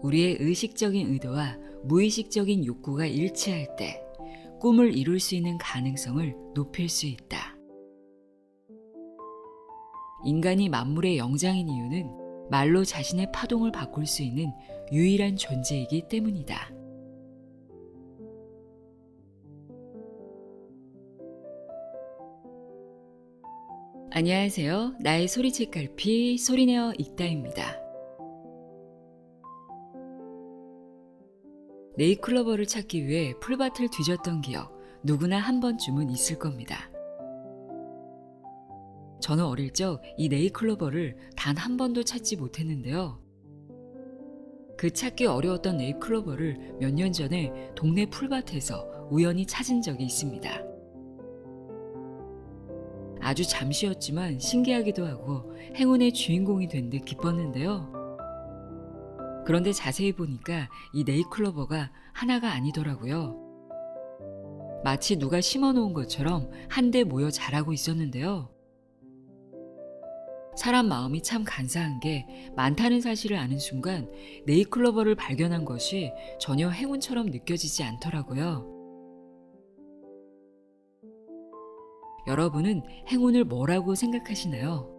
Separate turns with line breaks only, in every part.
우리의 의식적인 의도와 무의식적인 욕구가 일치할 때 꿈을 이룰 수 있는 가능성을 높일 수 있다. 인간이 만물의 영장인 이유는 말로 자신의 파동을 바꿀 수 있는 유일한 존재이기 때문이다. 안녕하세요. 나의 소리책 갈피 소리내어 읽다입니다. 네잎클로버를 찾기 위해 풀밭을 뒤졌던 기억 누구나 한 번쯤은 있을 겁니다. 저는 어릴 적 이 네잎클로버를 단 한 번도 찾지 못했는데요. 그 찾기 어려웠던 네잎클로버를 몇 년 전에 동네 풀밭에서 우연히 찾은 적이 있습니다. 아주 잠시였지만 신기하기도 하고 행운의 주인공이 된 듯 기뻤는데요. 그런데 자세히 보니까 이 네잎클로버가 하나가 아니더라고요. 마치 누가 심어놓은 것처럼 한데 모여 자라고 있었는데요. 사람 마음이 참 간사한 게 많다는 사실을 아는 순간 네잎클로버를 발견한 것이 전혀 행운처럼 느껴지지 않더라고요. 여러분은 행운을 뭐라고 생각하시나요?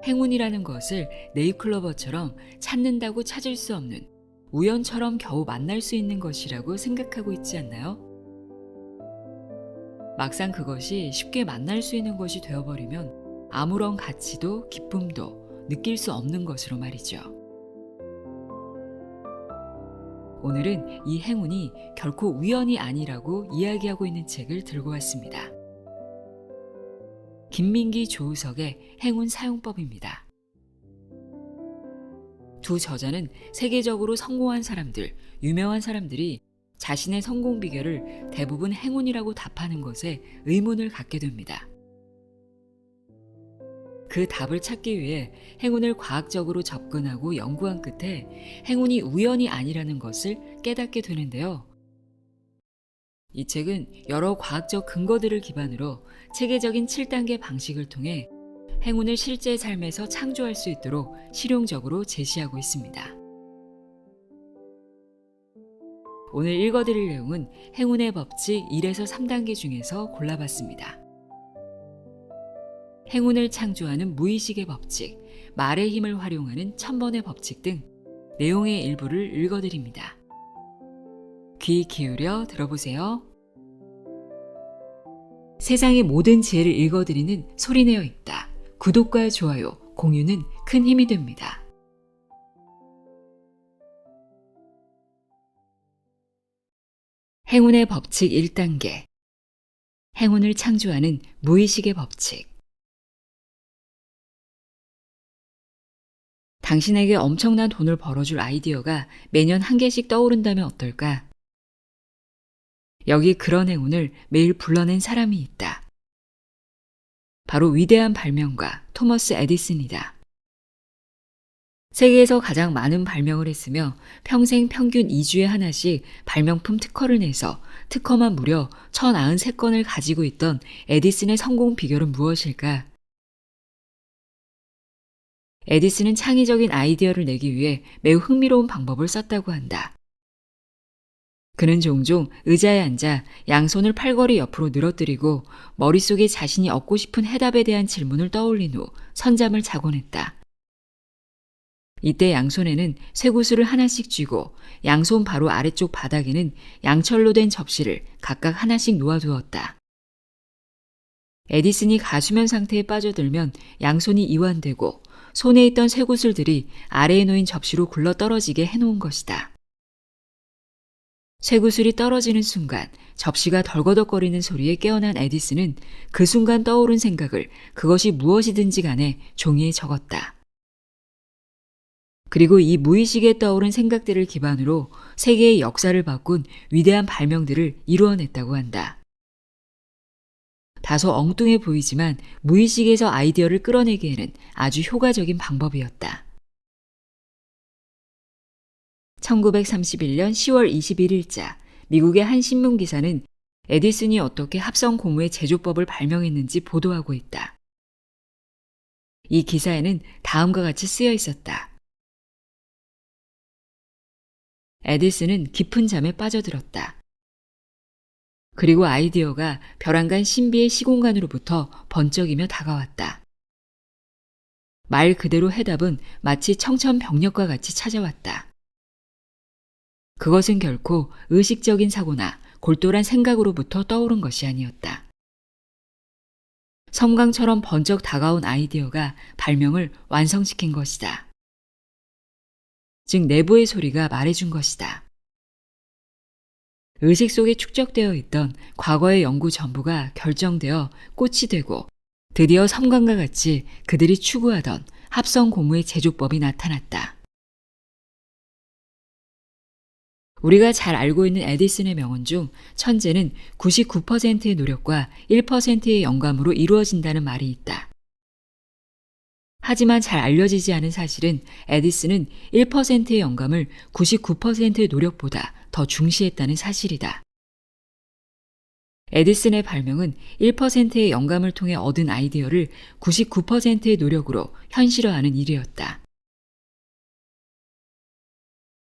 행운이라는 것을 네잎클로버처럼 찾는다고 찾을 수 없는 우연처럼 겨우 만날 수 있는 것이라고 생각하고 있지 않나요? 막상 그것이 쉽게 만날 수 있는 것이 되어버리면 아무런 가치도 기쁨도 느낄 수 없는 것으로 말이죠. 오늘은 이 행운이 결코 우연이 아니라고 이야기하고 있는 책을 들고 왔습니다. 김민기 조우석의 행운 사용법입니다. 두 저자는 세계적으로 성공한 사람들, 유명한 사람들이 자신의 성공 비결을 대부분 행운이라고 답하는 것에 의문을 갖게 됩니다. 그 답을 찾기 위해 행운을 과학적으로 접근하고 연구한 끝에 행운이 우연이 아니라는 것을 깨닫게 되는데요. 이 책은 여러 과학적 근거들을 기반으로 체계적인 7단계 방식을 통해 행운을 실제 삶에서 창조할 수 있도록 실용적으로 제시하고 있습니다. 오늘 읽어드릴 내용은 행운의 법칙 1에서 3단계 중에서 골라봤습니다. 행운을 창조하는 무의식의 법칙, 말의 힘을 활용하는 1000번의 법칙 등 내용의 일부를 읽어드립니다. 귀 기울여 들어보세요. 세상의 모든 지혜를 읽어드리는 소리내어 읽다. 구독과 좋아요, 공유는 큰 힘이 됩니다. 행운의 법칙 1단계. 행운을 창조하는 무의식의 법칙. 당신에게 엄청난 돈을 벌어줄 아이디어가 매년 한 개씩 떠오른다면 어떨까? 여기 그런 행운을 매일 불러낸 사람이 있다. 바로 위대한 발명가 토머스 에디슨이다. 세계에서 가장 많은 발명을 했으며 평생 평균 2주에 하나씩 발명품 특허를 내서 특허만 무려 1093건을 가지고 있던 에디슨의 성공 비결은 무엇일까? 에디슨은 창의적인 아이디어를 내기 위해 매우 흥미로운 방법을 썼다고 한다. 그는 종종 의자에 앉아 양손을 팔걸이 옆으로 늘어뜨리고 머릿속에 자신이 얻고 싶은 해답에 대한 질문을 떠올린 후 선잠을 자곤 했다. 이때 양손에는 쇠구슬을 하나씩 쥐고 양손 바로 아래쪽 바닥에는 양철로 된 접시를 각각 하나씩 놓아두었다. 에디슨이 가수면 상태에 빠져들면 양손이 이완되고 손에 있던 쇠구슬들이 아래에 놓인 접시로 굴러 떨어지게 해놓은 것이다. 쇠구슬이 떨어지는 순간 접시가 덜거덕거리는 소리에 깨어난 에디슨은 그 순간 떠오른 생각을 그것이 무엇이든지 간에 종이에 적었다. 그리고 이 무의식에 떠오른 생각들을 기반으로 세계의 역사를 바꾼 위대한 발명들을 이루어냈다고 한다. 다소 엉뚱해 보이지만 무의식에서 아이디어를 끌어내기에는 아주 효과적인 방법이었다. 1931년 10월 21일자 미국의 한 신문기사는 에디슨이 어떻게 합성 고무의 제조법을 발명했는지 보도하고 있다. 이 기사에는 다음과 같이 쓰여 있었다. 에디슨은 깊은 잠에 빠져들었다. 그리고 아이디어가 벼랑간 신비의 시공간으로부터 번쩍이며 다가왔다. 말 그대로 해답은 마치 청천벽력과 같이 찾아왔다. 그것은 결코 의식적인 사고나 골똘한 생각으로부터 떠오른 것이 아니었다. 섬광처럼 번쩍 다가온 아이디어가 발명을 완성시킨 것이다. 즉 내부의 소리가 말해준 것이다. 의식 속에 축적되어 있던 과거의 연구 전부가 결정되어 꽃이 되고 드디어 섬광과 같이 그들이 추구하던 합성 고무의 제조법이 나타났다. 우리가 잘 알고 있는 에디슨의 명언 중 천재는 99%의 노력과 1%의 영감으로 이루어진다는 말이 있다. 하지만 잘 알려지지 않은 사실은 에디슨은 1%의 영감을 99%의 노력보다 더 중시했다는 사실이다. 에디슨의 발명은 1%의 영감을 통해 얻은 아이디어를 99%의 노력으로 현실화하는 일이었다.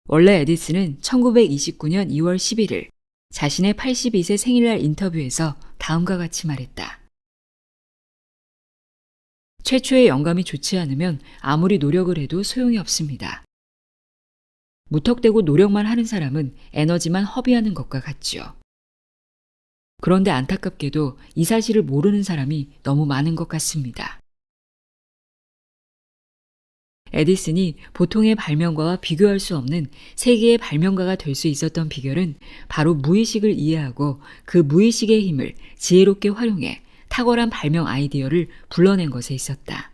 원래 에디슨은 1929년 2월 11일 자신의 82세 생일날 인터뷰에서 다음과 같이 말했다. 최초의 영감이 좋지 않으면 아무리 노력을 해도 소용이 없습니다. 무턱대고 노력만 하는 사람은 에너지만 허비하는 것과 같지요. 그런데 안타깝게도 이 사실을 모르는 사람이 너무 많은 것 같습니다. 에디슨이 보통의 발명가와 비교할 수 없는 세계의 발명가가 될 수 있었던 비결은 바로 무의식을 이해하고 그 무의식의 힘을 지혜롭게 활용해 탁월한 발명 아이디어를 불러낸 것에 있었다.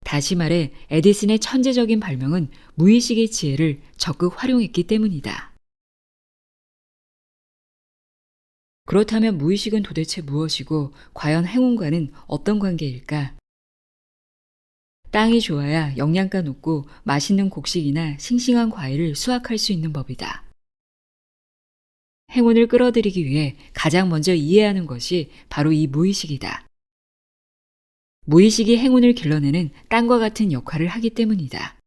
다시 말해 에디슨의 천재적인 발명은 무의식의 지혜를 적극 활용했기 때문이다. 그렇다면 무의식은 도대체 무엇이고 과연 행운과는 어떤 관계일까? 땅이 좋아야 영양가 높고 맛있는 곡식이나 싱싱한 과일을 수확할 수 있는 법이다. 행운을 끌어들이기 위해 가장 먼저 이해하는 것이 바로 이 무의식이다. 무의식이 행운을 길러내는 땅과 같은 역할을 하기 때문이다.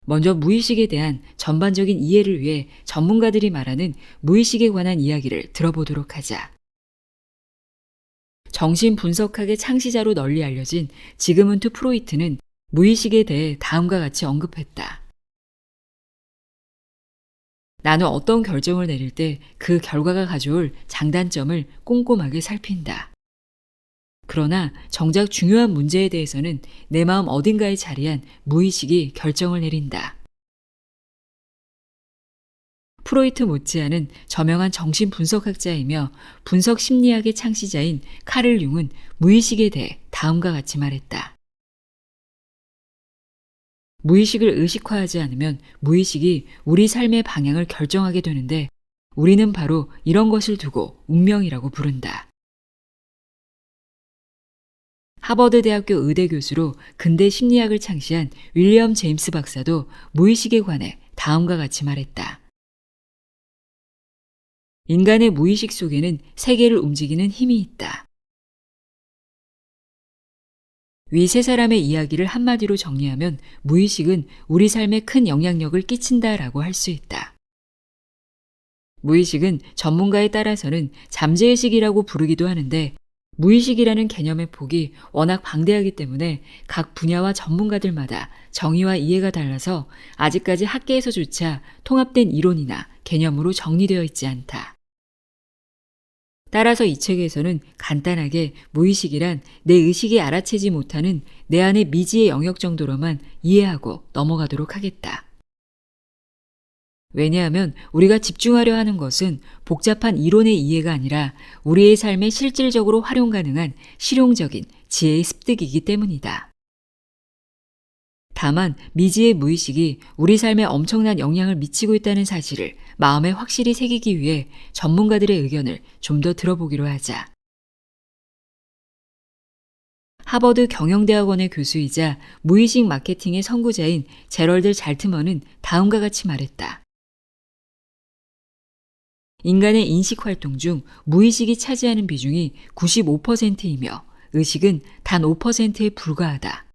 먼저 무의식에 대한 전반적인 이해를 위해 전문가들이 말하는 무의식에 관한 이야기를 들어보도록 하자. 정신분석학의 창시자로 널리 알려진 지그문트 프로이트는 무의식에 대해 다음과 같이 언급했다. 나는 어떤 결정을 내릴 때 그 결과가 가져올 장단점을 꼼꼼하게 살핀다. 그러나 정작 중요한 문제에 대해서는 내 마음 어딘가에 자리한 무의식이 결정을 내린다. 프로이트 못지않은 저명한 정신분석학자이며 분석심리학의 창시자인 카를 융은 무의식에 대해 다음과 같이 말했다. 무의식을 의식화하지 않으면 무의식이 우리 삶의 방향을 결정하게 되는데 우리는 바로 이런 것을 두고 운명이라고 부른다. 하버드 대학교 의대 교수로 근대 심리학을 창시한 윌리엄 제임스 박사도 무의식에 관해 다음과 같이 말했다. 인간의 무의식 속에는 세계를 움직이는 힘이 있다. 위 세 사람의 이야기를 한마디로 정리하면 무의식은 우리 삶에 큰 영향력을 끼친다라고 할 수 있다. 무의식은 전문가에 따라서는 잠재의식이라고 부르기도 하는데 무의식이라는 개념의 폭이 워낙 방대하기 때문에 각 분야와 전문가들마다 정의와 이해가 달라서 아직까지 학계에서조차 통합된 이론이나 개념으로 정리되어 있지 않다. 따라서 이 책에서는 간단하게 무의식이란 내 의식이 알아채지 못하는 내 안의 미지의 영역 정도로만 이해하고 넘어가도록 하겠다. 왜냐하면 우리가 집중하려 하는 것은 복잡한 이론의 이해가 아니라 우리의 삶에 실질적으로 활용 가능한 실용적인 지혜의 습득이기 때문이다. 다만 미지의 무의식이 우리 삶에 엄청난 영향을 미치고 있다는 사실을 마음에 확실히 새기기 위해 전문가들의 의견을 좀 더 들어보기로 하자. 하버드 경영대학원의 교수이자 무의식 마케팅의 선구자인 제럴드 잘트먼은 다음과 같이 말했다. 인간의 인식 활동 중 무의식이 차지하는 비중이 95%이며 의식은 단 5%에 불과하다.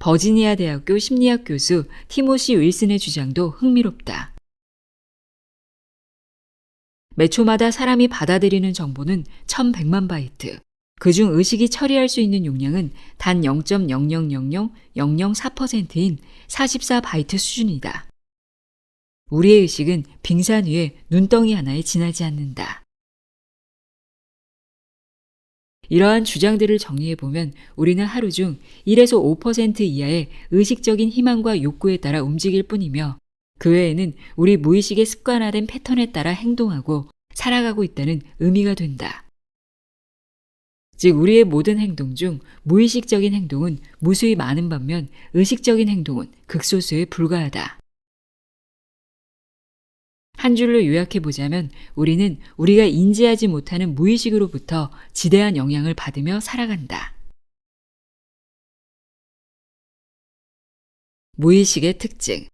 버지니아 대학교 심리학 교수 티모시 윌슨의 주장도 흥미롭다. 매 초마다 사람이 받아들이는 정보는 1100만 바이트. 그중 의식이 처리할 수 있는 용량은 단 0.0000004%인 44바이트 수준이다. 우리의 의식은 빙산 위에 눈덩이 하나에 지나지 않는다. 이러한 주장들을 정리해보면 우리는 하루 중 1에서 5% 이하의 의식적인 희망과 욕구에 따라 움직일 뿐이며 그 외에는 우리 무의식의 습관화된 패턴에 따라 행동하고 살아가고 있다는 의미가 된다. 즉 우리의 모든 행동 중 무의식적인 행동은 무수히 많은 반면 의식적인 행동은 극소수에 불과하다. 한 줄로 요약해보자면 우리는 우리가 인지하지 못하는 무의식으로부터 지대한 영향을 받으며 살아간다. 무의식의 특징.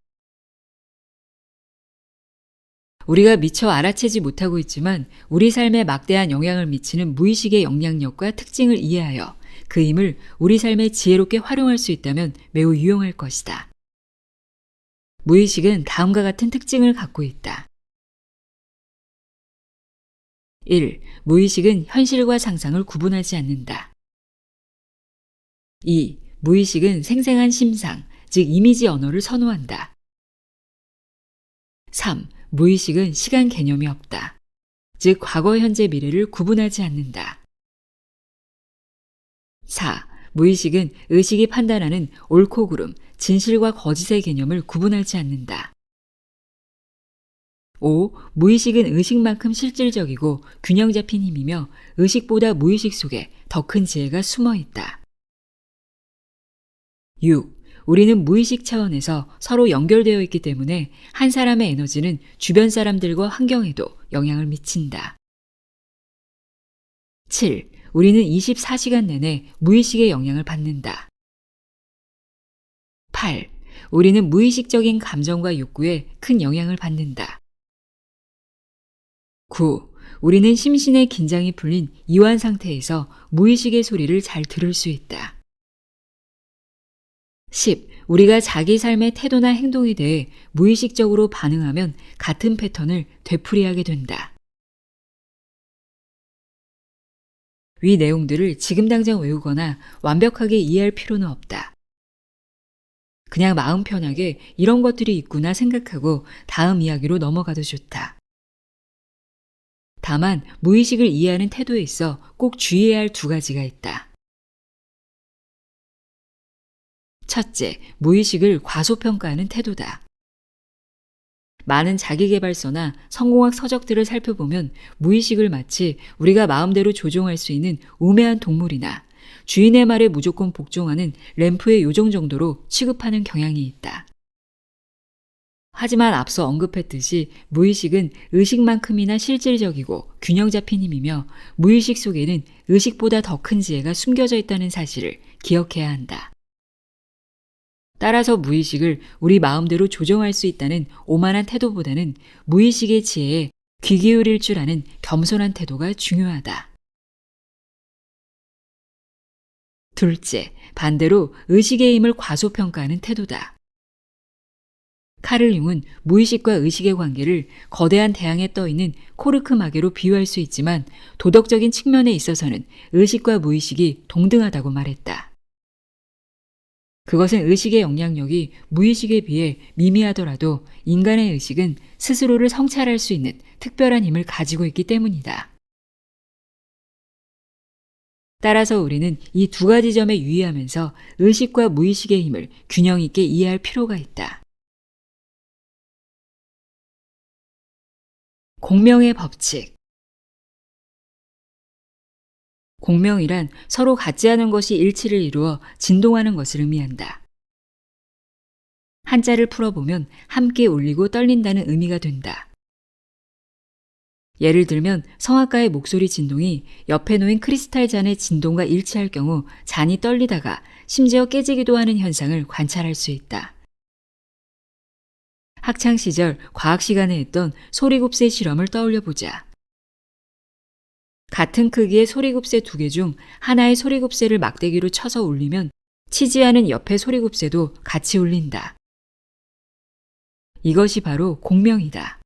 우리가 미처 알아채지 못하고 있지만 우리 삶에 막대한 영향을 미치는 무의식의 영향력과 특징을 이해하여 그 힘을 우리 삶에 지혜롭게 활용할 수 있다면 매우 유용할 것이다. 무의식은 다음과 같은 특징을 갖고 있다. 1. 무의식은 현실과 상상을 구분하지 않는다. 2. 무의식은 생생한 심상, 즉 이미지 언어를 선호한다. 3. 무의식은 시간 개념이 없다. 즉 과거, 현재, 미래를 구분하지 않는다. 4. 무의식은 의식이 판단하는 옳고 그름, 진실과 거짓의 개념을 구분하지 않는다. 5. 무의식은 의식만큼 실질적이고 균형 잡힌 힘이며 의식보다 무의식 속에 더 큰 지혜가 숨어 있다. 6. 우리는 무의식 차원에서 서로 연결되어 있기 때문에 한 사람의 에너지는 주변 사람들과 환경에도 영향을 미친다. 7. 우리는 24시간 내내 무의식의 영향을 받는다. 8. 우리는 무의식적인 감정과 욕구에 큰 영향을 받는다. 9. 우리는 심신의 긴장이 풀린 이완 상태에서 무의식의 소리를 잘 들을 수 있다. 10. 우리가 자기 삶의 태도나 행동에 대해 무의식적으로 반응하면 같은 패턴을 되풀이하게 된다. 위 내용들을 지금 당장 외우거나 완벽하게 이해할 필요는 없다. 그냥 마음 편하게 이런 것들이 있구나 생각하고 다음 이야기로 넘어가도 좋다. 다만 무의식을 이해하는 태도에 있어 꼭 주의해야 할 2가지가 있다. 첫째, 무의식을 과소평가하는 태도다. 많은 자기계발서나 성공학 서적들을 살펴보면 무의식을 마치 우리가 마음대로 조종할 수 있는 우매한 동물이나 주인의 말에 무조건 복종하는 램프의 요정 정도로 취급하는 경향이 있다. 하지만 앞서 언급했듯이 무의식은 의식만큼이나 실질적이고 균형 잡힌 힘이며 무의식 속에는 의식보다 더 큰 지혜가 숨겨져 있다는 사실을 기억해야 한다. 따라서 무의식을 우리 마음대로 조정할 수 있다는 오만한 태도보다는 무의식의 지혜에 귀 기울일 줄 아는 겸손한 태도가 중요하다. 둘째, 반대로 의식의 힘을 과소평가하는 태도다. 카를 융은 무의식과 의식의 관계를 거대한 대양에 떠있는 코르크 마개로 비유할 수 있지만 도덕적인 측면에 있어서는 의식과 무의식이 동등하다고 말했다. 그것은 의식의 영향력이 무의식에 비해 미미하더라도 인간의 의식은 스스로를 성찰할 수 있는 특별한 힘을 가지고 있기 때문이다. 따라서 우리는 이 2가지 점에 유의하면서 의식과 무의식의 힘을 균형 있게 이해할 필요가 있다. 공명의 법칙. 공명이란 서로 같지 않은 것이 일치를 이루어 진동하는 것을 의미한다. 한자를 풀어보면 함께 울리고 떨린다는 의미가 된다. 예를 들면 성악가의 목소리 진동이 옆에 놓인 크리스탈 잔의 진동과 일치할 경우 잔이 떨리다가 심지어 깨지기도 하는 현상을 관찰할 수 있다. 학창시절 과학 시간에 했던 소리곱새 실험을 떠올려보자. 같은 크기의 소리곱새 2개 중 하나의 소리곱새를 막대기로 쳐서 울리면 치지 않은 옆의 소리굽새도 같이 울린다. 이것이 바로 공명이다.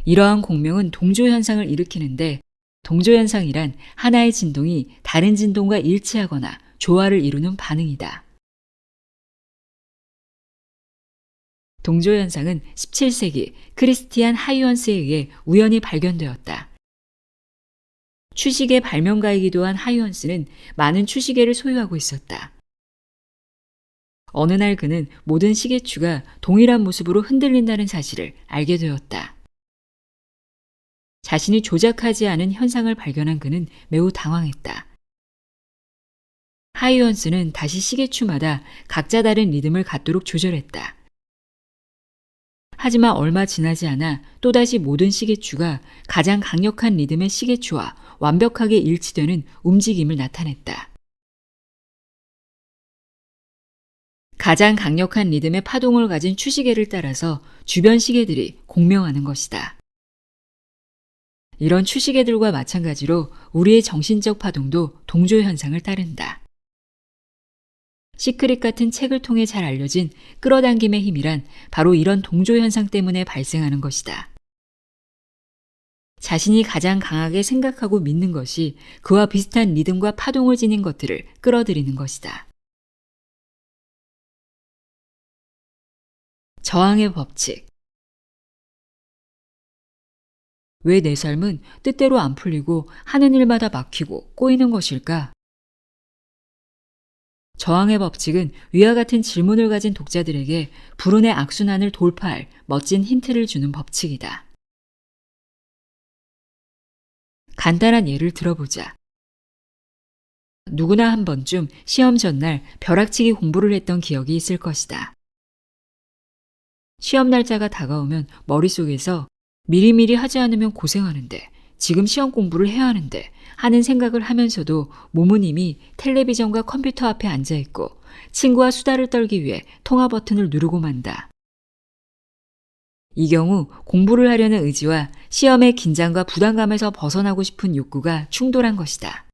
이러한 공명은 동조현상을 일으키는데 동조현상이란 하나의 진동이 다른 진동과 일치하거나 조화를 이루는 반응이다. 동조현상은 17세기 크리스티안 하이언스에 의해 우연히 발견되었다. 추시계 발명가이기도 한 하이언스는 많은 추시계를 소유하고 있었다. 어느 날 그는 모든 시계추가 동일한 모습으로 흔들린다는 사실을 알게 되었다. 자신이 조작하지 않은 현상을 발견한 그는 매우 당황했다. 하이언스는 다시 시계추마다 각자 다른 리듬을 갖도록 조절했다. 하지만 얼마 지나지 않아 또다시 모든 시계추가 가장 강력한 리듬의 시계추와 완벽하게 일치되는 움직임을 나타냈다. 가장 강력한 리듬의 파동을 가진 추시계를 따라서 주변 시계들이 공명하는 것이다. 이런 추시계들과 마찬가지로 우리의 정신적 파동도 동조현상을 따른다. 시크릿 같은 책을 통해 잘 알려진 끌어당김의 힘이란 바로 이런 동조현상 때문에 발생하는 것이다. 자신이 가장 강하게 생각하고 믿는 것이 그와 비슷한 리듬과 파동을 지닌 것들을 끌어들이는 것이다. 저항의 법칙. 왜 내 삶은 뜻대로 안 풀리고 하는 일마다 막히고 꼬이는 것일까? 저항의 법칙은 위와 같은 질문을 가진 독자들에게 불운의 악순환을 돌파할 멋진 힌트를 주는 법칙이다. 간단한 예를 들어보자. 누구나 한 번쯤 시험 전날 벼락치기 공부를 했던 기억이 있을 것이다. 시험 날짜가 다가오면 머릿속에서 미리미리 하지 않으면 고생하는데, 지금 시험 공부를 해야 하는데 하는 생각을 하면서도 몸은 이미 텔레비전과 컴퓨터 앞에 앉아있고 친구와 수다를 떨기 위해 통화 버튼을 누르고 만다. 이 경우 공부를 하려는 의지와 시험의 긴장과 부담감에서 벗어나고 싶은 욕구가 충돌한 것이다.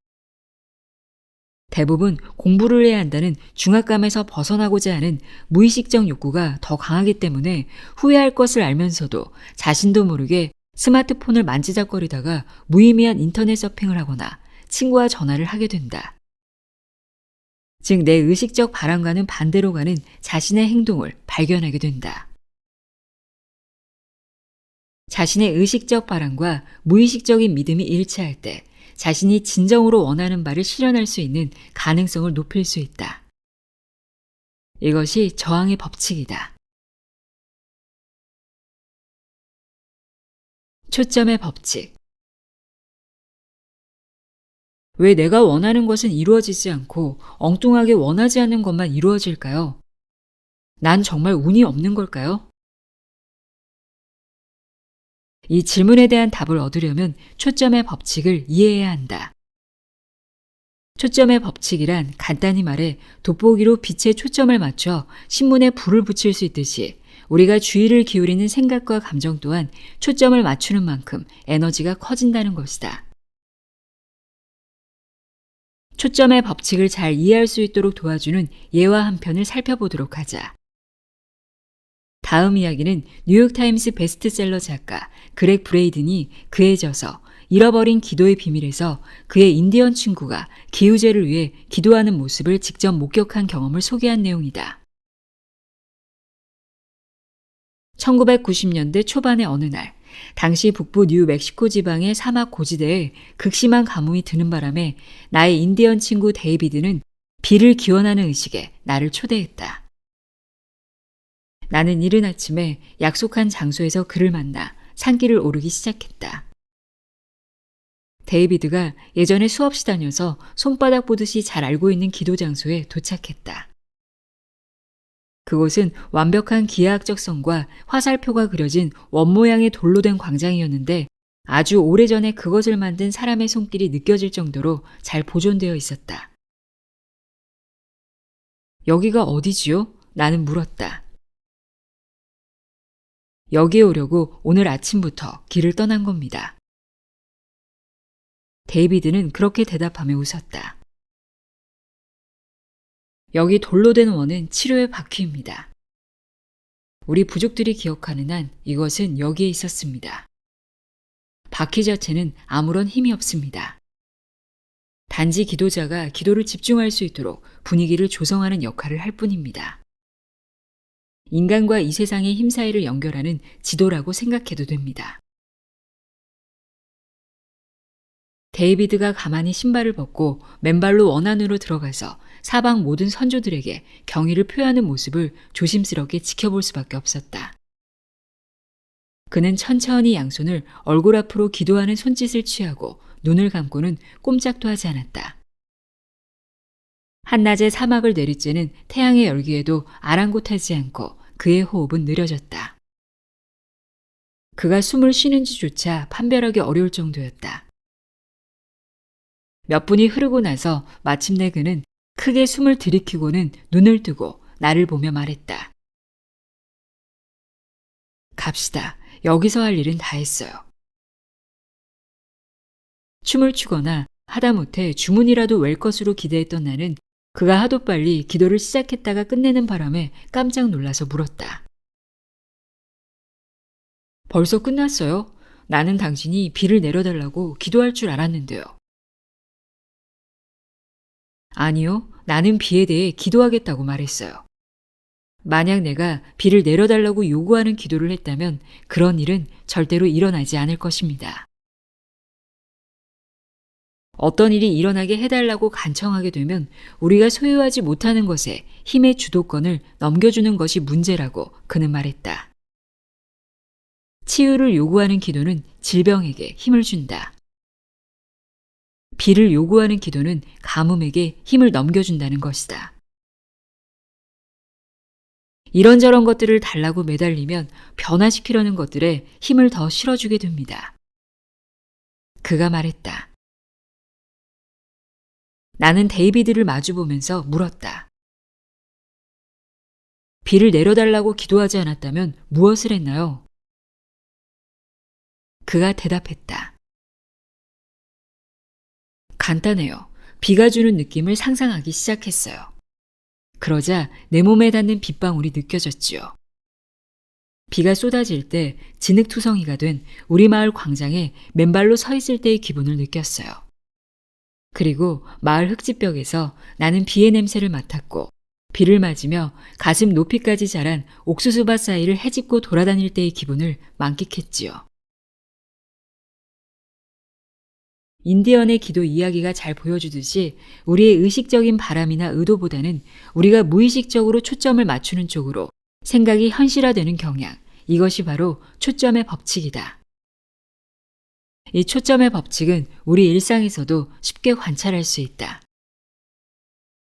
대부분 공부를 해야 한다는 중압감에서 벗어나고자 하는 무의식적 욕구가 더 강하기 때문에 후회할 것을 알면서도 자신도 모르게 스마트폰을 만지작거리다가 무의미한 인터넷 서핑을 하거나 친구와 전화를 하게 된다. 즉, 내 의식적 바람과는 반대로 가는 자신의 행동을 발견하게 된다. 자신의 의식적 바람과 무의식적인 믿음이 일치할 때 자신이 진정으로 원하는 바를 실현할 수 있는 가능성을 높일 수 있다. 이것이 저항의 법칙이다. 초점의 법칙. 왜 내가 원하는 것은 이루어지지 않고 엉뚱하게 원하지 않는 것만 이루어질까요? 난 정말 운이 없는 걸까요? 이 질문에 대한 답을 얻으려면 초점의 법칙을 이해해야 한다. 초점의 법칙이란 간단히 말해 돋보기로 빛에 초점을 맞춰 신문에 불을 붙일 수 있듯이 우리가 주의를 기울이는 생각과 감정 또한 초점을 맞추는 만큼 에너지가 커진다는 것이다. 초점의 법칙을 잘 이해할 수 있도록 도와주는 예화 한 편을 살펴보도록 하자. 다음 이야기는 뉴욕타임스 베스트셀러 작가 그렉 브레이든이 그의 저서 잃어버린 기도의 비밀에서 그의 인디언 친구가 기우제를 위해 기도하는 모습을 직접 목격한 경험을 소개한 내용이다. 1990년대 초반의 어느 날, 당시 북부 뉴멕시코 지방의 사막 고지대에 극심한 가뭄이 드는 바람에 나의 인디언 친구 데이비드는 비를 기원하는 의식에 나를 초대했다. 나는 이른 아침에 약속한 장소에서 그를 만나 산길을 오르기 시작했다. 데이비드가 예전에 수없이 다녀서 손바닥 보듯이 잘 알고 있는 기도 장소에 도착했다. 그곳은 완벽한 기하학적 성과 화살표가 그려진 원모양의 돌로 된 광장이었는데 아주 오래전에 그것을 만든 사람의 손길이 느껴질 정도로 잘 보존되어 있었다. 여기가 어디지요? 나는 물었다. 여기에 오려고 오늘 아침부터 길을 떠난 겁니다. 데이비드는 그렇게 대답하며 웃었다. 여기 돌로 된 원은 치료의 바퀴입니다. 우리 부족들이 기억하는 한 이것은 여기에 있었습니다. 바퀴 자체는 아무런 힘이 없습니다. 단지 기도자가 기도를 집중할 수 있도록 분위기를 조성하는 역할을 할 뿐입니다. 인간과 이 세상의 힘 사이를 연결하는 지도라고 생각해도 됩니다. 데이비드가 가만히 신발을 벗고 맨발로 원 안으로 들어가서 사방 모든 선조들에게 경의를 표하는 모습을 조심스럽게 지켜볼 수밖에 없었다. 그는 천천히 양손을 얼굴 앞으로 기도하는 손짓을 취하고 눈을 감고는 꼼짝도 하지 않았다. 한낮에 사막을 내리쬐는 태양의 열기에도 아랑곳하지 않고 그의 호흡은 느려졌다. 그가 숨을 쉬는지조차 판별하기 어려울 정도였다. 몇 분이 흐르고 나서 마침내 그는 크게 숨을 들이키고는 눈을 뜨고 나를 보며 말했다. 갑시다. 여기서 할 일은 다 했어요. 춤을 추거나 하다못해 주문이라도 웰 것으로 기대했던 나는 그가 하도 빨리 기도를 시작했다가 끝내는 바람에 깜짝 놀라서 물었다. 벌써 끝났어요? 나는 당신이 비를 내려달라고 기도할 줄 알았는데요. 아니요, 나는 비에 대해 기도하겠다고 말했어요. 만약 내가 비를 내려달라고 요구하는 기도를 했다면 그런 일은 절대로 일어나지 않을 것입니다. 어떤 일이 일어나게 해달라고 간청하게 되면 우리가 소유하지 못하는 것에 힘의 주도권을 넘겨주는 것이 문제라고 그는 말했다. 치유를 요구하는 기도는 질병에게 힘을 준다. 비를 요구하는 기도는 가뭄에게 힘을 넘겨준다는 것이다. 이런저런 것들을 달라고 매달리면 변화시키려는 것들에 힘을 더 실어주게 됩니다. 그가 말했다. 나는 데이비드를 마주보면서 물었다. 비를 내려달라고 기도하지 않았다면 무엇을 했나요? 그가 대답했다. 간단해요. 비가 주는 느낌을 상상하기 시작했어요. 그러자 내 몸에 닿는 빗방울이 느껴졌지요. 비가 쏟아질 때 진흙투성이가 된 우리 마을 광장에 맨발로 서 있을 때의 기분을 느꼈어요. 그리고 마을 흙집벽에서 나는 비의 냄새를 맡았고 비를 맞으며 가슴 높이까지 자란 옥수수밭 사이를 헤집고 돌아다닐 때의 기분을 만끽했지요. 인디언의 기도 이야기가 잘 보여주듯이 우리의 의식적인 바람이나 의도보다는 우리가 무의식적으로 초점을 맞추는 쪽으로 생각이 현실화되는 경향, 이것이 바로 초점의 법칙이다. 이 초점의 법칙은 우리 일상에서도 쉽게 관찰할 수 있다.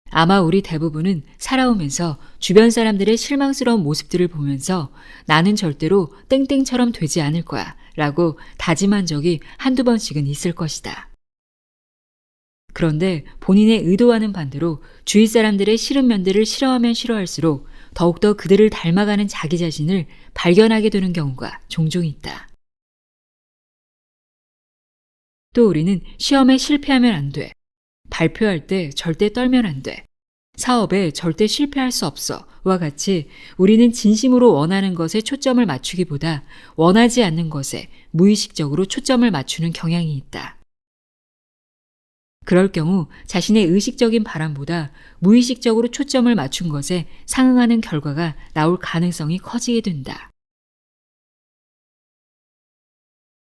아마 우리 대부분은 살아오면서 주변 사람들의 실망스러운 모습들을 보면서 나는 절대로 땡땡처럼 되지 않을 거야 라고 다짐한 적이 한두 번씩은 있을 것이다. 그런데 본인의 의도와는 반대로 주위 사람들의 싫은 면들을 싫어하면 싫어할수록 더욱더 그들을 닮아가는 자기 자신을 발견하게 되는 경우가 종종 있다. 또 우리는 시험에 실패하면 안 돼. 발표할 때 절대 떨면 안 돼. 사업에 절대 실패할 수 없어. 와 같이 우리는 진심으로 원하는 것에 초점을 맞추기보다 원하지 않는 것에 무의식적으로 초점을 맞추는 경향이 있다. 그럴 경우 자신의 의식적인 바람보다 무의식적으로 초점을 맞춘 것에 상응하는 결과가 나올 가능성이 커지게 된다.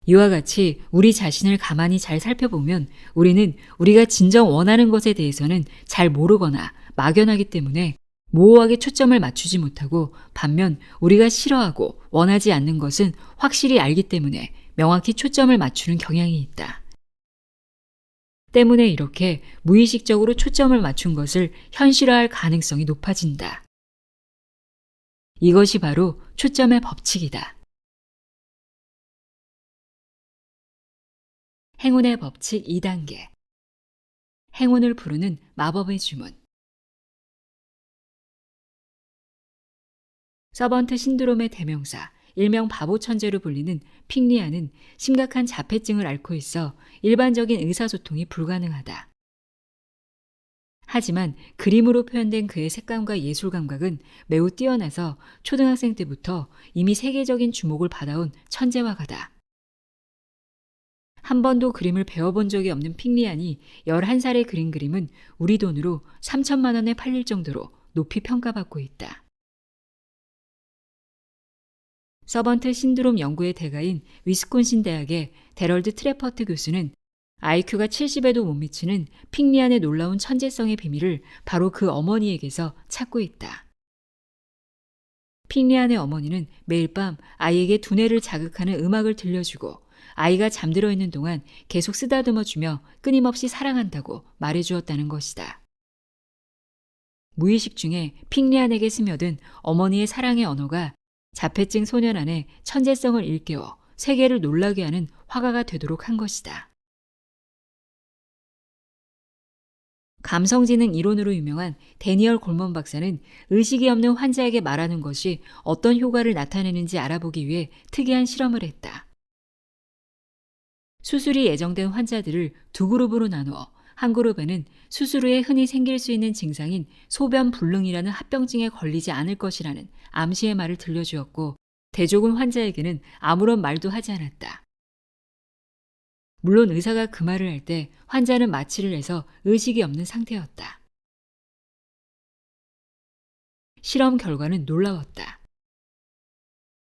이와 같이 우리 자신을 가만히 잘 살펴보면 우리는 우리가 진정 원하는 것에 대해서는 잘 모르거나 막연하기 때문에 모호하게 초점을 맞추지 못하고 반면 우리가 싫어하고 원하지 않는 것은 확실히 알기 때문에 명확히 초점을 맞추는 경향이 있다. 때문에 이렇게 무의식적으로 초점을 맞춘 것을 현실화할 가능성이 높아진다. 이것이 바로 초점의 법칙이다. 행운의 법칙 2단계. 행운을 부르는 마법의 주문. 서번트 신드롬의 대명사, 일명 바보 천재로 불리는 픽리아는 심각한 자폐증을 앓고 있어 일반적인 의사소통이 불가능하다. 하지만 그림으로 표현된 그의 색감과 예술 감각은 매우 뛰어나서 초등학생 때부터 이미 세계적인 주목을 받아온 천재화가다. 한 번도 그림을 배워본 적이 없는 픽리안이 11살에 그린 그림은 우리 돈으로 3천만 원에 팔릴 정도로 높이 평가받고 있다. 서번트 신드롬 연구의 대가인 위스콘신 대학의 데럴드 트레퍼트 교수는 IQ가 70에도 못 미치는 픽리안의 놀라운 천재성의 비밀을 바로 그 어머니에게서 찾고 있다. 픽리안의 어머니는 매일 밤 아이에게 두뇌를 자극하는 음악을 들려주고 아이가 잠들어 있는 동안 계속 쓰다듬어주며 끊임없이 사랑한다고 말해주었다는 것이다. 무의식 중에 픽리안에게 스며든 어머니의 사랑의 언어가 자폐증 소년 안에 천재성을 일깨워 세계를 놀라게 하는 화가가 되도록 한 것이다. 감성지능 이론으로 유명한 데니얼 골먼 박사는 의식이 없는 환자에게 말하는 것이 어떤 효과를 나타내는지 알아보기 위해 특이한 실험을 했다. 수술이 예정된 환자들을 두 그룹으로 나누어 한 그룹에는 수술 후에 흔히 생길 수 있는 증상인 소변 불능이라는 합병증에 걸리지 않을 것이라는 암시의 말을 들려주었고 대조군 환자에게는 아무런 말도 하지 않았다. 물론 의사가 그 말을 할 때 환자는 마취를 해서 의식이 없는 상태였다. 실험 결과는 놀라웠다.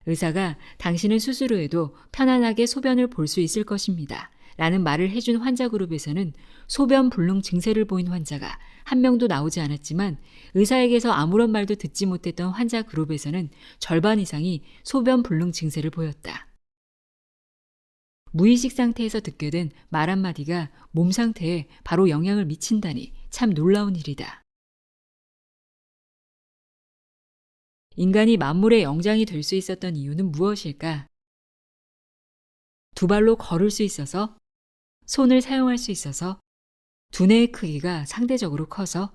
의사가 당신은 수술 후에도 편안하게 소변을 볼 수 있을 것입니다. 라는 말을 해준 환자 그룹에서는 소변 불능 증세를 보인 환자가 한 명도 나오지 않았지만 의사에게서 아무런 말도 듣지 못했던 환자 그룹에서는 절반 이상이 소변 불능 증세를 보였다. 무의식 상태에서 듣게 된 말 한마디가 몸 상태에 바로 영향을 미친다니 참 놀라운 일이다. 인간이 만물의 영장이 될 수 있었던 이유는 무엇일까? 두 발로 걸을 수 있어서, 손을 사용할 수 있어서, 두뇌의 크기가 상대적으로 커서,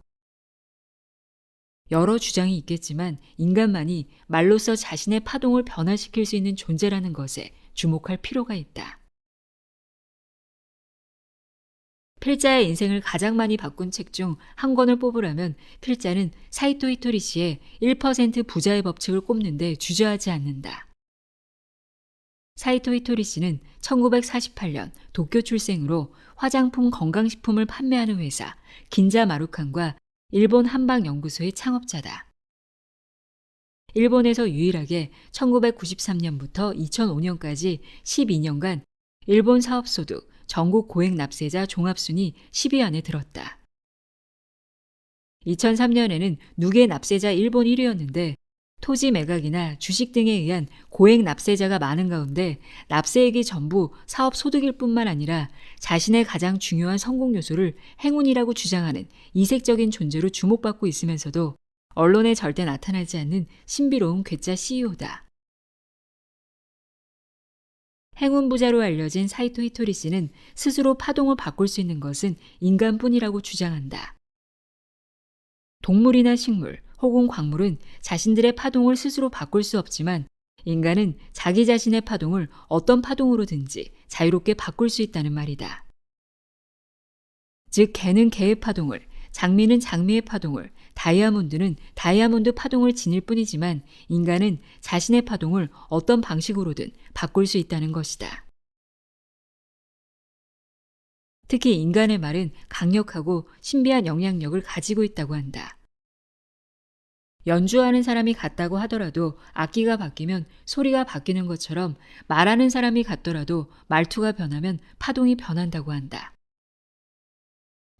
여러 주장이 있겠지만 인간만이 말로써 자신의 파동을 변화시킬 수 있는 존재라는 것에 주목할 필요가 있다. 필자의 인생을 가장 많이 바꾼 책 중 한 권을 뽑으라면 필자는 사이토 히토리 씨의 1% 부자의 법칙을 꼽는데 주저하지 않는다. 사이토 히토리 씨는 1948년 도쿄 출생으로 화장품 건강식품을 판매하는 회사 긴자 마루칸과 일본 한방연구소의 창업자다. 일본에서 유일하게 1993년부터 2005년까지 12년간 일본 사업소득 전국 고액 납세자 종합순위 10위 안에 들었다. 2003년에는 누계 납세자 일본 1위였는데 토지 매각이나 주식 등에 의한 고액 납세자가 많은 가운데 납세액이 전부 사업 소득일 뿐만 아니라 자신의 가장 중요한 성공 요소를 행운이라고 주장하는 이색적인 존재로 주목받고 있으면서도 언론에 절대 나타나지 않는 신비로운 괴짜 CEO다. 행운 부자로 알려진 사이토 히토리 씨는 스스로 파동을 바꿀 수 있는 것은 인간뿐이라고 주장한다. 동물이나 식물 혹은 광물은 자신들의 파동을 스스로 바꿀 수 없지만 인간은 자기 자신의 파동을 어떤 파동으로든지 자유롭게 바꿀 수 있다는 말이다. 즉 개는 개의 파동을, 장미는 장미의 파동을, 다이아몬드는 다이아몬드 파동을 지닐 뿐이지만 인간은 자신의 파동을 어떤 방식으로든 바꿀 수 있다는 것이다. 특히 인간의 말은 강력하고 신비한 영향력을 가지고 있다고 한다. 연주하는 사람이 같다고 하더라도 악기가 바뀌면 소리가 바뀌는 것처럼 말하는 사람이 같더라도 말투가 변하면 파동이 변한다고 한다.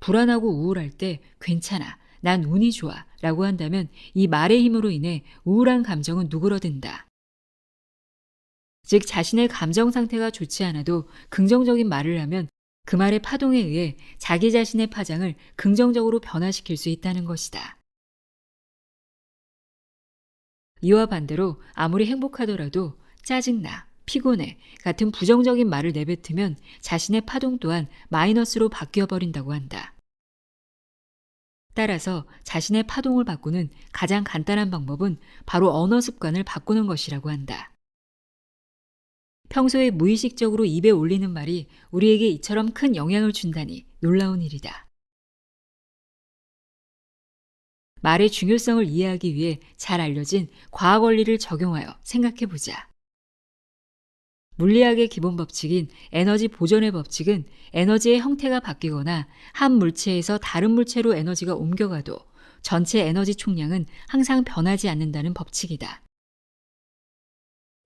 불안하고 우울할 때 괜찮아, 난 운이 좋아 라고 한다면 이 말의 힘으로 인해 우울한 감정은 누그러든다. 즉 자신의 감정 상태가 좋지 않아도 긍정적인 말을 하면 그 말의 파동에 의해 자기 자신의 파장을 긍정적으로 변화시킬 수 있다는 것이다. 이와 반대로 아무리 행복하더라도 짜증나, 피곤해 같은 부정적인 말을 내뱉으면 자신의 파동 또한 마이너스로 바뀌어버린다고 한다. 따라서 자신의 파동을 바꾸는 가장 간단한 방법은 바로 언어 습관을 바꾸는 것이라고 한다. 평소에 무의식적으로 입에 올리는 말이 우리에게 이처럼 큰 영향을 준다니 놀라운 일이다. 말의 중요성을 이해하기 위해 잘 알려진 과학 원리를 적용하여 생각해 보자. 물리학의 기본 법칙인 에너지 보존의 법칙은 에너지의 형태가 바뀌거나 한 물체에서 다른 물체로 에너지가 옮겨가도 전체 에너지 총량은 항상 변하지 않는다는 법칙이다.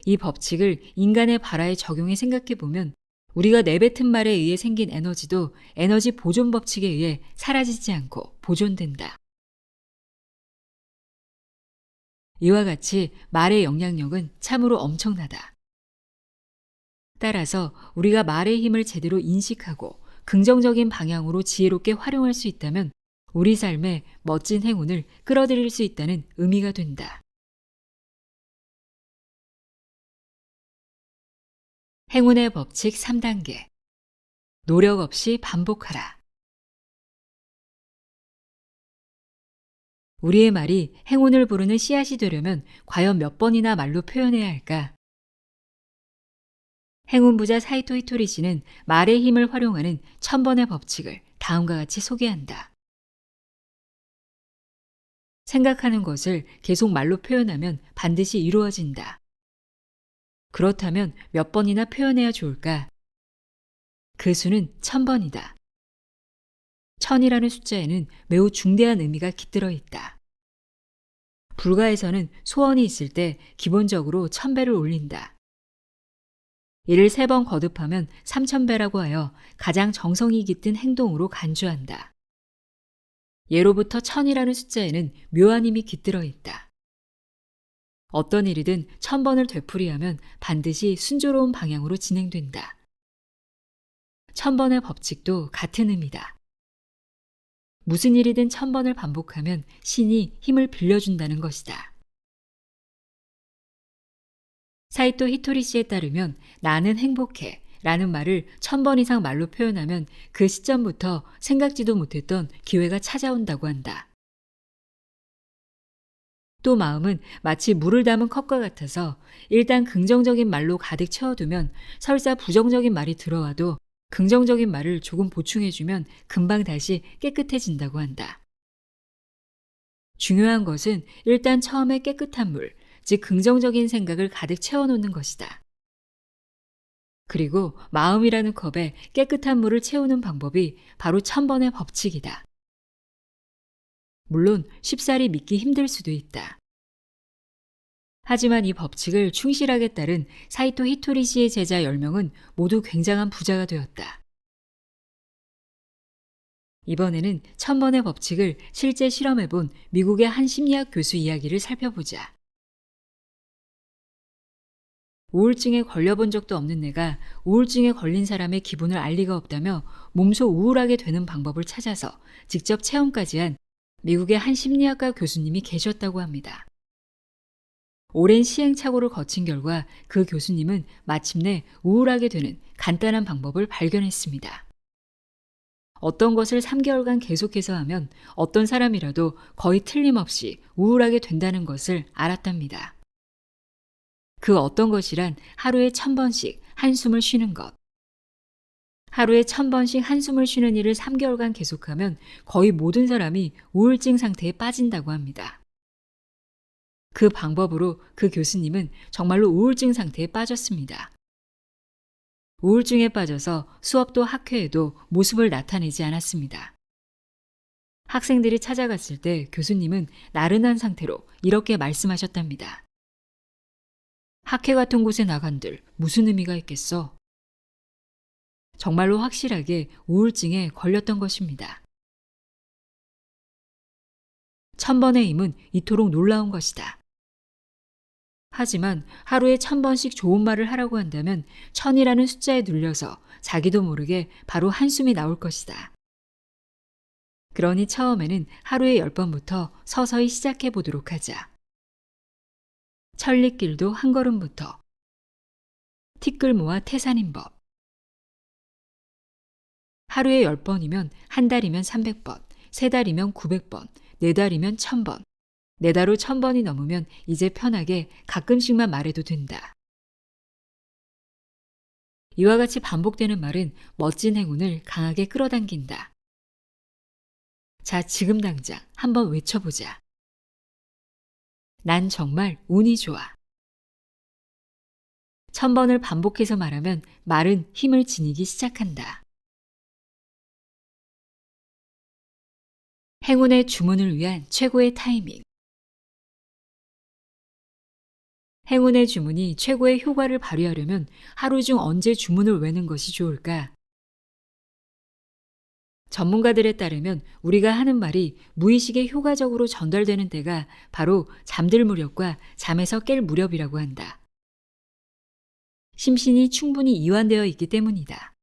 이 법칙을 인간의 발화에 적용해 생각해 보면 우리가 내뱉은 말에 의해 생긴 에너지도 에너지 보존 법칙에 의해 사라지지 않고 보존된다. 이와 같이 말의 영향력은 참으로 엄청나다. 따라서 우리가 말의 힘을 제대로 인식하고 긍정적인 방향으로 지혜롭게 활용할 수 있다면 우리 삶에 멋진 행운을 끌어들일 수 있다는 의미가 된다. 행운의 법칙 3단계. 노력 없이 반복하라. 우리의 말이 행운을 부르는 씨앗이 되려면 과연 몇 번이나 말로 표현해야 할까? 행운 부자 사이토 히토리 씨는 말의 힘을 활용하는 1000번의 법칙을 다음과 같이 소개한다. 생각하는 것을 계속 말로 표현하면 반드시 이루어진다. 그렇다면 몇 번이나 표현해야 좋을까? 그 수는 1000번이다. 1000이라는 숫자에는 매우 중대한 의미가 깃들어 있다. 불가에서는 소원이 있을 때 기본적으로 1000배를 올린다. 이를 3번 거듭하면 3000배라고 하여 가장 정성이 깃든 행동으로 간주한다. 예로부터 1000이라는 숫자에는 묘한 힘이 깃들어 있다. 어떤 일이든 1000번을 되풀이하면 반드시 순조로운 방향으로 진행된다. 1000번의 법칙도 같은 의미다. 무슨 일이든 1000번을 반복하면 신이 힘을 빌려준다는 것이다. 사이토 히토리 씨에 따르면 나는 행복해 라는 말을 1000번 이상 말로 표현하면 그 시점부터 생각지도 못했던 기회가 찾아온다고 한다. 또 마음은 마치 물을 담은 컵과 같아서 일단 긍정적인 말로 가득 채워두면 설사 부정적인 말이 들어와도 긍정적인 말을 조금 보충해주면 금방 다시 깨끗해진다고 한다. 중요한 것은 일단 처음에 깨끗한 물, 즉 긍정적인 생각을 가득 채워놓는 것이다. 그리고 마음이라는 컵에 깨끗한 물을 채우는 방법이 바로 1000번의 법칙이다. 물론 쉽사리 믿기 힘들 수도 있다. 하지만 이 법칙을 충실하게 따른 사이토 히토리 씨의 제자 10명은 모두 굉장한 부자가 되었다. 이번에는 1000번의 법칙을 실제 실험해본 미국의 한 심리학 교수 이야기를 살펴보자. 우울증에 걸려본 적도 없는 내가 우울증에 걸린 사람의 기분을 알 리가 없다며 몸소 우울하게 되는 방법을 찾아서 직접 체험까지 한 미국의 한 심리학과 교수님이 계셨다고 합니다. 오랜 시행착오를 거친 결과 그 교수님은 마침내 우울하게 되는 간단한 방법을 발견했습니다. 어떤 것을 3개월간 계속해서 하면 어떤 사람이라도 거의 틀림없이 우울하게 된다는 것을 알았답니다. 그 어떤 것이란 하루에 1000번씩 한숨을 쉬는 것. 하루에 1000번씩 한숨을 쉬는 일을 3개월간 계속하면 거의 모든 사람이 우울증 상태에 빠진다고 합니다. 그 방법으로 그 교수님은 정말로 우울증 상태에 빠졌습니다. 우울증에 빠져서 수업도 학회에도 모습을 나타내지 않았습니다. 학생들이 찾아갔을 때 교수님은 나른한 상태로 이렇게 말씀하셨답니다. 학회 같은 곳에 나간들 무슨 의미가 있겠어? 정말로 확실하게 우울증에 걸렸던 것입니다. 1000번의 힘은 이토록 놀라운 것이다. 하지만 하루에 1000번씩 좋은 말을 하라고 한다면 1000이라는 숫자에 눌려서 자기도 모르게 바로 한숨이 나올 것이다. 그러니 처음에는 하루에 10번부터 서서히 시작해 보도록 하자. 천리길도 한 걸음부터. 티끌 모아 태산인 법. 하루에 10번이면 한 달이면 300번, 3달이면 900번, 4달이면 1000번. 4달 후 1000번이 넘으면 이제 편하게 가끔씩만 말해도 된다. 이와 같이 반복되는 말은 멋진 행운을 강하게 끌어당긴다. 자, 지금 당장 한번 외쳐보자. 난 정말 운이 좋아. 1000번을 반복해서 말하면 말은 힘을 지니기 시작한다. 행운의 주문을 위한 최고의 타이밍. 행운의 주문이 최고의 효과를 발휘하려면 하루 중 언제 주문을 외는 것이 좋을까? 전문가들에 따르면 우리가 하는 말이 무의식에 효과적으로 전달되는 때가 바로 잠들 무렵과 잠에서 깰 무렵이라고 한다. 심신이 충분히 이완되어 있기 때문이다.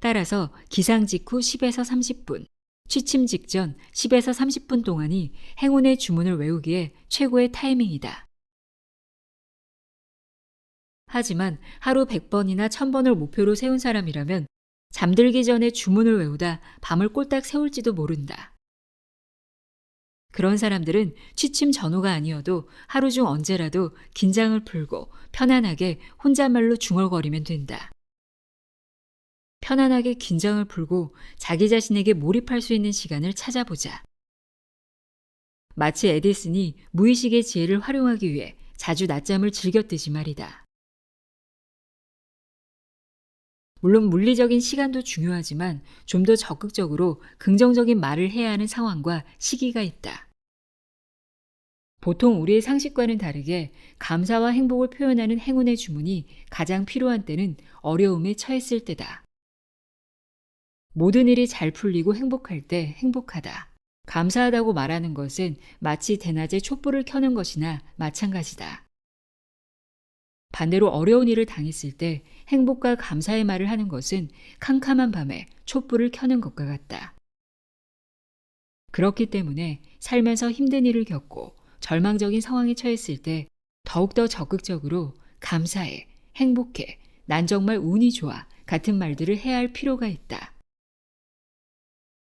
따라서 기상 직후 10에서 30분, 취침 직전 10에서 30분 동안이 행운의 주문을 외우기에 최고의 타이밍이다. 하지만 하루 100번이나 1000번을 목표로 세운 사람이라면 잠들기 전에 주문을 외우다 밤을 꼴딱 새울지도 모른다. 그런 사람들은 취침 전후가 아니어도 하루 중 언제라도 긴장을 풀고 편안하게 혼잣말로 중얼거리면 된다. 편안하게 긴장을 풀고 자기 자신에게 몰입할 수 있는 시간을 찾아보자. 마치 에디슨이 무의식의 지혜를 활용하기 위해 자주 낮잠을 즐겼듯이 말이다. 물론 물리적인 시간도 중요하지만 좀 더 적극적으로 긍정적인 말을 해야 하는 상황과 시기가 있다. 보통 우리의 상식과는 다르게 감사와 행복을 표현하는 행운의 주문이 가장 필요한 때는 어려움에 처했을 때다. 모든 일이 잘 풀리고 행복할 때 행복하다. 감사하다고 말하는 것은 마치 대낮에 촛불을 켜는 것이나 마찬가지다. 반대로 어려운 일을 당했을 때 행복과 감사의 말을 하는 것은 캄캄한 밤에 촛불을 켜는 것과 같다. 그렇기 때문에 살면서 힘든 일을 겪고 절망적인 상황에 처했을 때 더욱더 적극적으로 감사해, 행복해, 난 정말 운이 좋아 같은 말들을 해야 할 필요가 있다.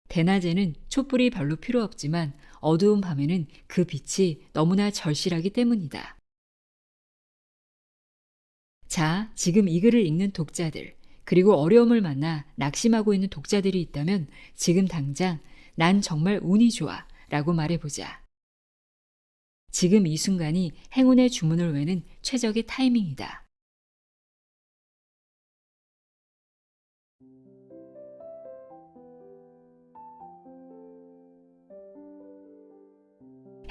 대낮에는 촛불이 별로 필요 없지만 어두운 밤에는 그 빛이 너무나 절실하기 때문이다. 자, 지금 이 글을 읽는 독자들, 그리고 어려움을 만나 낙심하고 있는 독자들이 있다면 지금 당장 난 정말 운이 좋아 라고 말해보자. 지금 이 순간이 행운의 주문을 외는 최적의 타이밍이다.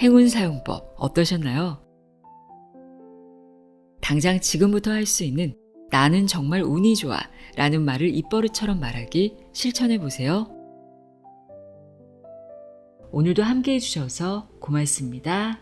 행운 사용법 어떠셨나요? 당장 지금부터 할 수 있는 나는 정말 운이 좋아 라는 말을 입버릇처럼 말하기 실천해 보세요. 오늘도 함께 해주셔서 고맙습니다.